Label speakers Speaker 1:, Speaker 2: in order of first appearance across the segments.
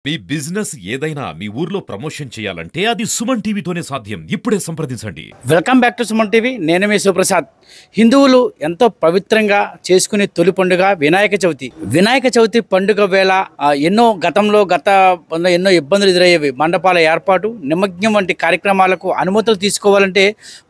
Speaker 1: మీ business ఏదైనా మీ ఊర్లో promotion చేయాలంటే అది సుమన్ టీవీతోనే సాధ్యం. ఇప్పుడే సంప్రదించండి.
Speaker 2: Welcome back to Suman TV. నేను మీ సుప్రసాద్. హిందువులు ఎంతో పవిత్రంగా చేసుకునే తొలి పండుగ వినాయక చవితి. వినాయక చవితి పండుగ వేళ ఎన్నో ఇబ్బందులు ఎదురయ్యేవి. మండపాల ఏర్పాటు, నిమజ్ఞం వంటి కార్యక్రమాలకు అనుమతులు తీసుకోవాలంటే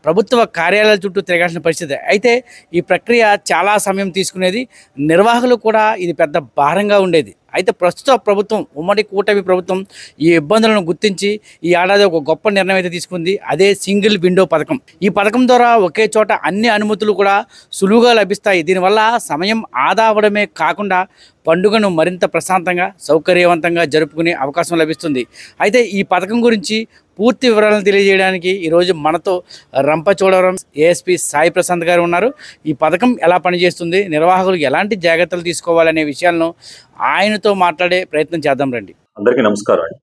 Speaker 2: ప్రభుత్వ కార్యాలయాల చుట్టూ తిరగాల్సిన పరిస్థితి. అయితే ఈ ప్రక్రియ చాలా సమయం తీసుకునేది. నిర్వాహకులు కూడా ఇది పెద్ద భారంగా ఉండేది. అయితే ప్రస్తుత ప్రభుత్వం, ఉమ్మడి కూటమి ప్రభుత్వం ఈ ఇబ్బందులను గుర్తించి ఈ ఏడాది ఒక గొప్ప నిర్ణయం అయితే తీసుకుంది. అదే సింగిల్ విండో పథకం. ఈ పథకం ద్వారా ఒకే చోట అన్ని అనుమతులు కూడా సులువుగా లభిస్తాయి. దీనివల్ల సమయం ఆదా అవ్వడమే కాకుండా పండుగను మరింత ప్రశాంతంగా, సౌకర్యవంతంగా జరుపుకునే అవకాశం లభిస్తుంది. అయితే ఈ పథకం గురించి పూర్తి వివరాలను తెలియజేయడానికి ఈరోజు మనతో రంపచోడవరం ఏఎస్పీ సాయి ప్రశాంత్ గారు ఉన్నారు. ఈ పథకం ఎలా పనిచేస్తుంది, నిర్వాహకులకు ఎలాంటి జాగ్రత్తలు తీసుకోవాలనే విషయాలను ఆయనతో మాట్లాడే ప్రయత్నం చేద్దాం రండి.
Speaker 3: అందరికీ నమస్కారం అండి.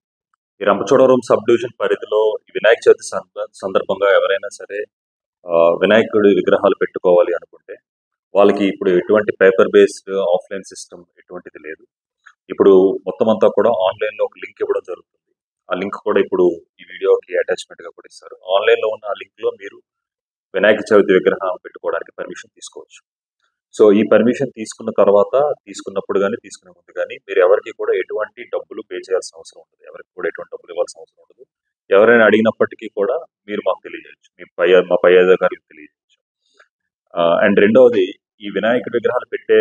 Speaker 3: ఈ రంపచోడవరం సబ్ డివిజన్ పరిధిలో వినాయక చవితి సందర్భంగా ఎవరైనా సరే వినాయకుడి విగ్రహాలు పెట్టుకోవాలి అనుకుంటే వాళ్ళకి ఇప్పుడు ఎటువంటి పేపర్ బేస్డ్ ఆఫ్లైన్ సిస్టమ్ ఎటువంటిది లేదు. ఇప్పుడు మొత్తం అంతా కూడా ఆన్లైన్లో ఒక లింక్ ఇవ్వడం జరుగుతుంది. ఆ లింక్ కూడా ఇప్పుడు ఈ వీడియోకి అటాచ్మెంట్గా కూడా ఇస్తారు. ఆన్లైన్లో ఉన్న ఆ లింక్లో మీరు వినాయక చవితి విగ్రహం పెట్టుకోవడానికి పర్మిషన్ తీసుకోవచ్చు. సో ఈ పర్మిషన్ తీసుకున్నప్పుడు కానీ తీసుకునే ముందు కానీ మీరు ఎవరికి కూడా ఎటువంటి డబ్బులు పే చేయాల్సిన అవసరం ఉండదు. ఎవరికి కూడా ఎటువంటి డబ్బులు ఇవ్వాల్సిన అవసరం ఉండదు. ఎవరైనా అడిగినప్పటికీ కూడా మీరు మాకు తెలియజేయచ్చు, మా పై అధికారులకు తెలియజేయచ్చు. అండ్ రెండవది, ఈ వినాయకుడి విగ్రహాలు పెట్టే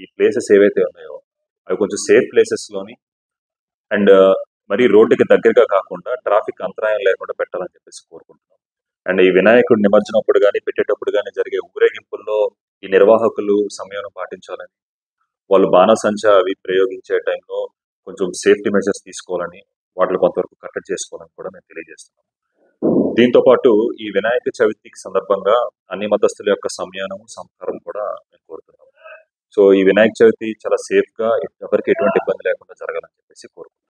Speaker 3: ఈ ప్లేసెస్ ఏవైతే ఉన్నాయో అవి కొంచెం సేఫ్ ప్లేసెస్లోని అండ్ మరి రోడ్డుకి దగ్గరగా కాకుండా ట్రాఫిక్ అంతరాయం లేకుండా పెట్టాలని చెప్పేసి కోరుకుంటున్నాం. అండ్ ఈ వినాయకుడి నిమజ్జనప్పుడు కానీ పెట్టేటప్పుడు కానీ జరిగే ఊరేగింపుల్లో ఈ నిర్వాహకులు సమయం పాటించాలని, వాళ్ళు బాణసంచా అవి ప్రయోగించే టైంలో కొంచెం సేఫ్టీ మెజర్స్ తీసుకోవాలని, వాటిని కొంతవరకు కట్టడి చేసుకోవాలని కూడా మేము తెలియజేస్తున్నాం. దీంతో పాటు ఈ వినాయక చవితికి సందర్భంగా అన్ని మతస్థుల యొక్క సంయానం, సంస్కారం కూడా మేము కోరుతున్నాం. సో ఈ వినాయక చవితి చాలా సేఫ్గా ఎవరికి ఎటువంటి ఇబ్బంది లేకుండా జరగాలని చెప్పేసి కోరుకుంటున్నాం.